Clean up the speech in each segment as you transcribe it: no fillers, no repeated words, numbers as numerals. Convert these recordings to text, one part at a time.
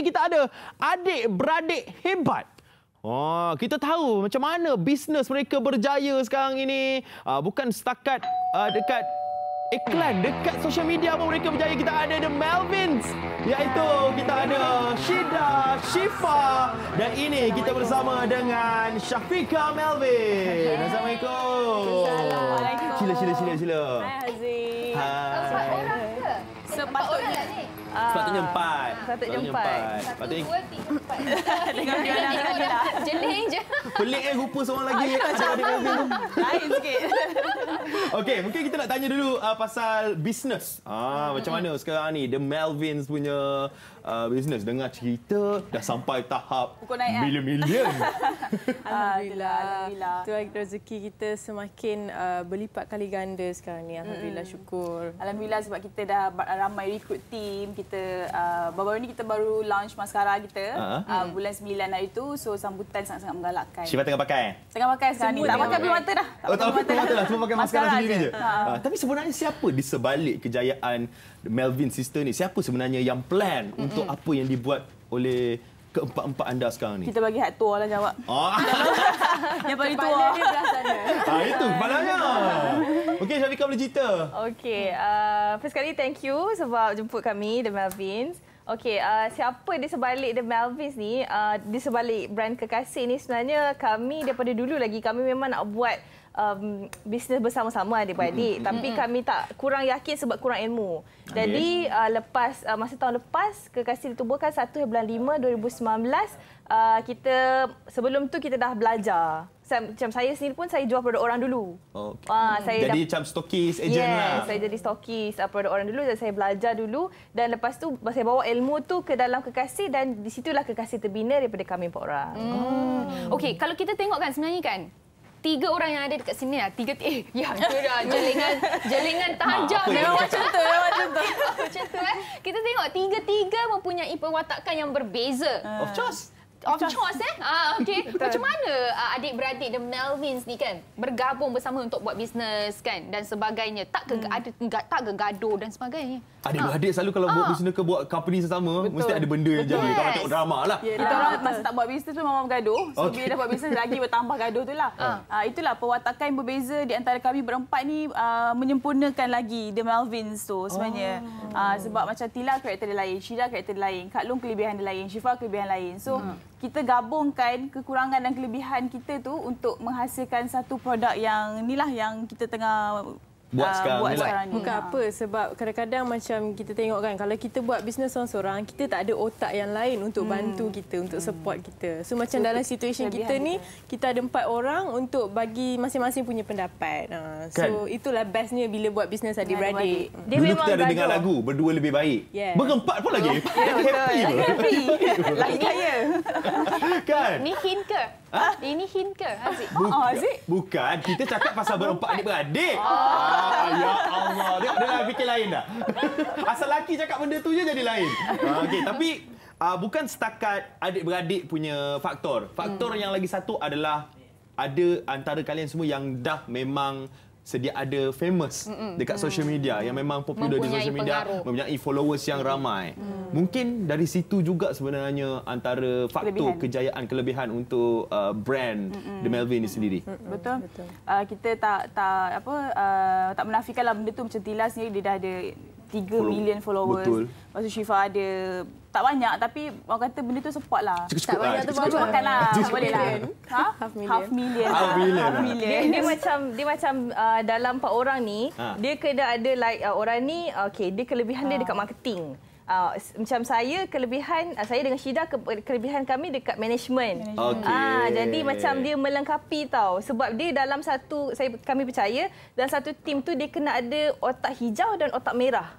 kita ada adik-beradik hebat. Oh, kita tahu macam mana bisnes mereka berjaya sekarang ini. Bukan setakat dekat iklan, dekat social media pun mereka berjaya. Kita ada The Melvins, iaitu kita ada Syida, Syifa, dan ini kita bersama dengan Syafiqah Melvin. Assalamualaikum. Assalamualaikum. Sila. Hai Haziq. Hai. Sepatutnya ni. Sepatutnya 4. Sepatutnya 4. Sepatutnya 2, 3, 4. Dengan dia jeling je. pelik rupa seorang lagi ada adik Melvin tu. Lain sikit. Okey, mungkin kita nak tanya dulu pasal bisnes. Macam mana sekarang ni The Melvins punya bisnes, dengar cerita dah sampai tahap million-million. Alhamdulillah. Tuhan rezeki kita semakin berlipat kali ganda sekarang ni. Alhamdulillah, syukur. Alhamdulillah sebab kita dah ramai recruit team. Kita baru-baru ni kita baru launch maskara kita bulan 9 hari tu. So sambutan sangat-sangat menggalakkan. Syifa tengah pakai? Tengah pakai sekarang ni. Tak pakai bulu mata dah. Tak pakai mata dah. Cuma pakai maskara sendiri je. Tapi sebenarnya siapa di sebalik kejayaan The Melvin Sister ni? Siapa sebenarnya yang plan untuk apa yang dibuat oleh keempat-empat anda sekarang ni? Kita bagi hak tua lah jawab. Yang paling tua. Kepala dia belah sana. Itu kepalanya. Okey, Syafiqah boleh cerita? Okey, first kali thank you sebab jemput kami The Melvins. Okey, siapa di sebalik The Melvins ni, di sebalik brand Kekasih ni sebenarnya kami daripada dulu lagi kami memang nak buat bisnes bersama-sama adik-beradik, tapi kami tak kurang yakin sebab kurang ilmu. Jadi lepas masa tahun lepas Kekasih ditubuhkan 1 bulan 5 2019, kita sebelum tu kita dah belajar. Macam saya sendiri pun saya jual produk orang dulu. Jadi macam stokis, agent lah. Saya jadi stokis produk orang dulu dan saya belajar dulu, dan lepas tu saya bawa ilmu tu ke dalam Kekasih dan di situlah Kekasih terbina daripada kami 4 orang. Okey, kalau kita tengok kan sebenarnya kan 3 orang yang ada dekat sini lah. 3 yang tu dah jelingan tahajud. Memang macam tu. Macam tu Kita tengok 3 mempunyai perwatakan yang berbeza. Of course. Okey. Macam mana adik-beradik The Melvins ni kan bergabung bersama untuk buat bisnes kan dan sebagainya? Tak gaduh dan sebagainya. Adik-beradik selalu kalau buat bisnes ke buat company sesama, mesti ada benda yang jadi. Kalau tengok drama lah. Kita orang masa tak buat bisnes tu memang bergaduh. So bila dah buat bisnes lagi bertambah gaduh tu lah. Itulah perwatakan yang berbeza di antara kami berempat ni, menyempurnakan lagi The Melvins tu sebenarnya. Sebab macam Tila karakter dia lain, Syida karakter dia lain, Kak Long kelebihan dia lain, Syifa kelebihan lain. So kita gabungkan kekurangan dan kelebihan kita tu untuk menghasilkan satu produk yang inilah yang kita tengah buat sekarang ni. Bukan apa, sebab kadang-kadang macam kita tengok kan, kalau kita buat bisnes seorang-seorang, kita tak ada otak yang lain untuk bantu kita, untuk support kita. So macam dalam situasi kita ni, kita ada 4 orang untuk bagi masing-masing punya pendapat. So itulah bestnya bila buat bisnes adik-beradik. Dulu kita ada dengar lagu, berdua lebih baik. Berempat pun lagi. Happy. Lagi kaya. Kan? Ni hint ke? Ini hint ke, Haziq? Bukan, kita cakap pasal berempat adik-beradik. Ya Allah, dia dah fikir lain dah. Asal laki cakap benda tu je jadi lain. Okey, tapi bukan setakat adik-beradik punya faktor. Faktor yang lagi satu adalah ada antara kalian semua yang dah memang sedia ada famous dekat social media, yang memang popular di social media, mempunyai followers yang ramai. Mungkin dari situ juga sebenarnya antara faktor kelebihan untuk brand The Melvin ni sendiri. Betul. Kita tak menafikanlah benda tu. Macam Tila sendiri dia dah ada 3 million followers. Betul. Lepas tu Syifa ada tak banyak, tapi orang kata benda tu support lah. Cukup banyak tu cukup makan lah. Boleh lah. Half million. Dia macam dalam 4 orang ni, dia kena ada like orang ni, dia kelebihan dia dekat marketing. Macam saya kelebihan saya dengan Syida kelebihan kami dekat management. Jadi macam dia melengkapi tau, sebab dia dalam kami percaya dalam satu tim tu dia kena ada otak hijau dan otak merah.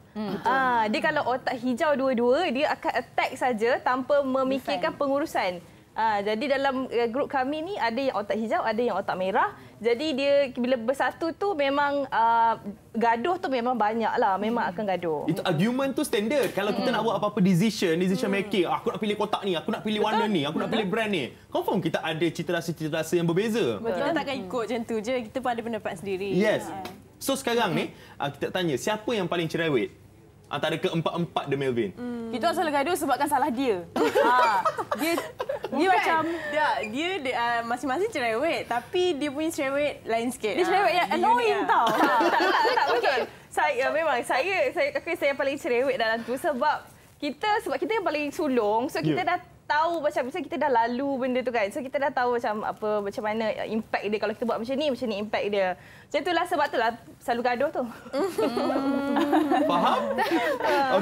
Dia kalau otak hijau dua-dua, dia akan attack saja tanpa memikirkan pengurusan. Jadi dalam grup kami ni ada yang otak hijau, ada yang otak merah. Jadi dia bila bersatu tu memang gaduh tu memang banyak lah, memang akan gaduh. Itu argument tu standard. Kalau kita nak buat apa-apa decision making, aku nak pilih kotak ni, aku nak pilih warna ni, aku nak pilih brand ni. Confirm kita ada cita rasa yang berbeza. Kita takkan ikut macam tu je, kita pun ada pendapat sendiri. Yes. So sekarang ni kita tanya, siapa yang paling cerewet antara keempat-empat The Melvin? Kita orang salah gaduh sebabkan salah dia. Dia macam dia masing-masing cerewet, tapi dia punya cerewet lain sikit. Dia cerewet yang annoying tau. Tak betul. Saya paling cerewet dalam tu sebab kita yang paling sulung. So kita dah tahu macam kita dah lalu benda tu kan. So kita dah tahu macam mana impact dia kalau kita buat macam ni impact dia. Macam itulah sebab itulah selalu gaduh tu. Faham?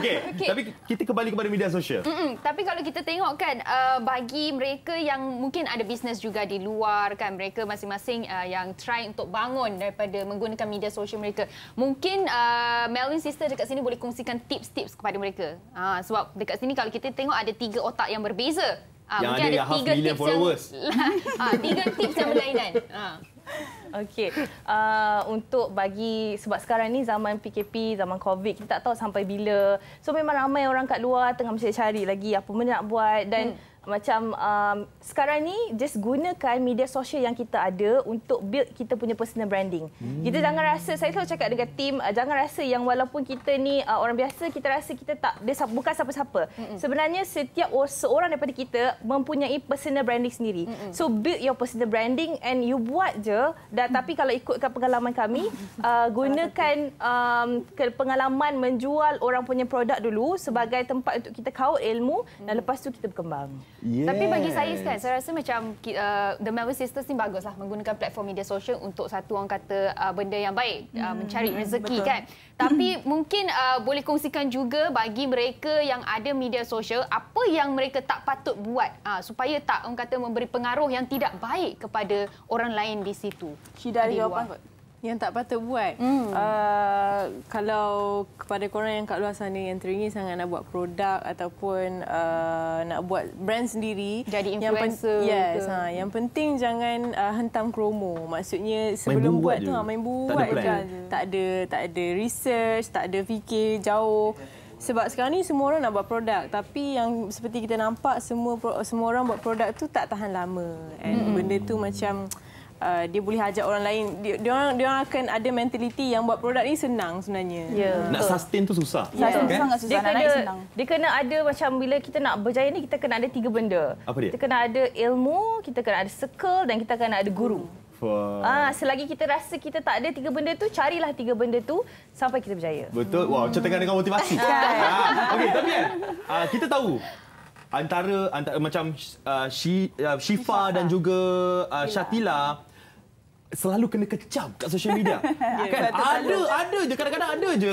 Okey. Tapi kita kembali kepada media sosial. Tapi kalau kita tengok kan, bagi mereka yang mungkin ada bisnes juga di luar kan, mereka masing-masing yang try untuk bangun daripada menggunakan media sosial mereka. Mungkin Melvin Sister dekat sini boleh kongsikan tips-tips kepada mereka. Sebab dekat sini kalau kita tengok ada 3 otak yang berbeza. Yang mungkin ada yang 500,000 followers. 3 tips yang berlainan. Okey, untuk bagi sebab sekarang ni zaman PKP, zaman COVID, kita tak tahu sampai bila. So memang ramai orang kat luar tengah mencari lagi apa benda nak buat dan macam sekarang ni just gunakan media sosial yang kita ada untuk build kita punya personal branding. Kita jangan rasa, saya selalu cakap dengan tim, jangan rasa yang walaupun kita ni orang biasa, kita rasa kita bukan siapa-siapa. Sebenarnya setiap seorang daripada kita mempunyai personal branding sendiri. So build your personal branding and you buat je. Tapi kalau ikutkan pengalaman kami, gunakan pengalaman menjual orang punya produk dulu sebagai tempat untuk kita kaut ilmu dan lepas tu kita berkembang. Tapi bagi saya kan, saya rasa macam The Melvin Sisters ni baguslah menggunakan platform media sosial untuk satu orang kata benda yang baik, mencari rezeki kan. Tapi mungkin boleh kongsikan juga bagi mereka yang ada media sosial apa yang mereka tak patut buat supaya tak orang kata memberi pengaruh yang tidak baik kepada orang lain di situ. Syida ada jawapan kot. Yang tak patut buat. Kalau kepada korang yang kat luar sana yang teringin sangat nak buat produk ataupun nak buat brand sendiri, jadi influencer. Yang penting jangan hentam promo. Maksudnya sebelum buat tu main buat je. Tak ada research, tak ada fikir jauh. Sebab sekarang ni semua orang nak buat produk, tapi yang seperti kita nampak semua orang buat produk tu tak tahan lama. And benda tu macam dia boleh ajak orang lain. Dia orang akan ada mentaliti yang buat produk ni senang sebenarnya. Nak sustain tu susah. Sangat susah. Dia kena ada macam bila kita nak berjaya ni kita kena ada 3 benda. Apa dia? Kita kena ada ilmu, kita kena ada circle dan kita kena ada guru. Selagi kita rasa kita tak ada 3 benda tu, carilah 3 benda tu sampai kita berjaya. Betul. Wow, macam tengah dengan motivasi. Okey, tapi kan kita tahu antara macam Syifa dan juga Syatila selalu kena kecam kat social media. Kan ada je kadang-kadang ada je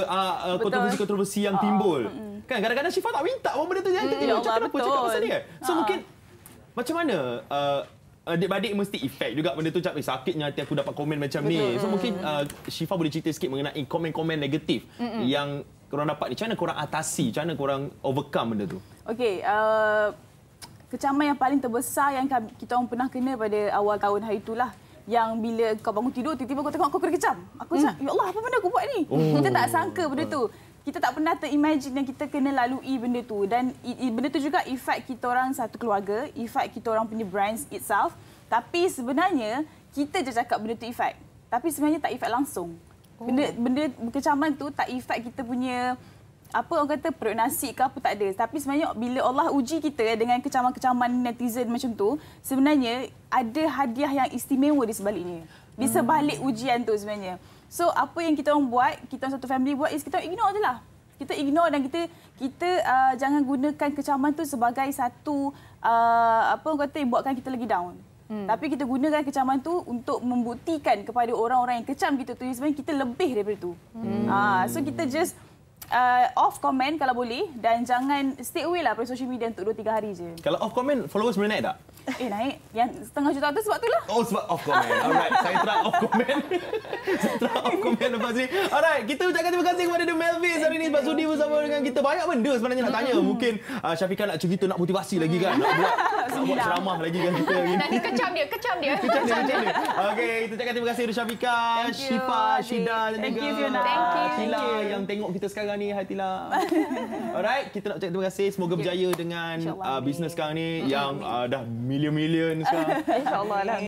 kontroversi yang timbul. Kan kadang-kadang Syifa tak minta pun benda tu jadi. Macam kenapa cakap pasal ni kan? So mungkin macam mana adik-adik mesti efek juga benda tu, macam sakitnya hati aku dapat komen macam ni. So mungkin Syifa boleh cerita sikit mengenai komen-komen negatif yang korang dapat ni. Macam mana korang atasi? Macam mana korang overcome benda tu? Okey, kecaman yang paling terbesar yang kita orang pernah kena pada awal tahun hari itulah, yang bila kau bangun tidur, tiba-tiba kau tengok kau kena kecam. Aku cakap, ya Allah, apa benda aku buat ni? Kita tak sangka benda tu. Kita tak pernah terimagine yang kita kena lalui benda tu. Dan benda tu juga efek kita orang satu keluarga, efek kita orang punya brands itself. Tapi sebenarnya, kita je cakap benda tu efek. Tapi sebenarnya tak efek langsung. Benda kecaman tu tak efek kita punya apa orang kata perut nasi ke apa, tak ada. Tapi sebenarnya bila Allah uji kita dengan kecaman-kecaman netizen macam tu, sebenarnya ada hadiah yang istimewa di sebaliknya. Di sebalik ujian tu sebenarnya. So apa yang kita orang buat, kita orang satu family buat is kita ignore je lah. Kita ignore dan kita jangan gunakan kecaman tu sebagai satu apa orang kata buatkan kita lagi down. Tapi kita gunakan kecaman tu untuk membuktikan kepada orang-orang yang kecam kita tu sebenarnya kita lebih daripada tu. So kita just off comment kalau boleh dan jangan stay away lah dari social media untuk 2-3 hari je. Kalau off comment, followers boleh naik tak? Naik. Yang 1/2 juta tu sebab tu lah. Oh, sebab off comment. Alright, saya try off comment. Saya try off comment lepas ni. Alright, kita ucapkan terima kasih kepada The Melvins hari ni sebab sudi bersama dengan kita. Banyak benda sebenarnya nak tanya. Mungkin Syafiqah nak cerita, nak motivasi lagi kan. Nak buat ceramah lagi kan kita. Nanti kecam dia. Kecam dia. Okey, kita ucapkan terima kasih kepada Syafiqah, Syifa, Syida dan juga Hatila yang tengok kita sekarang ni, Hatila. Alright, kita nak ucapkan terima kasih. Semoga berjaya dengan bisnes sekarang ni yang dah million sekarang. InsyaAllah lah.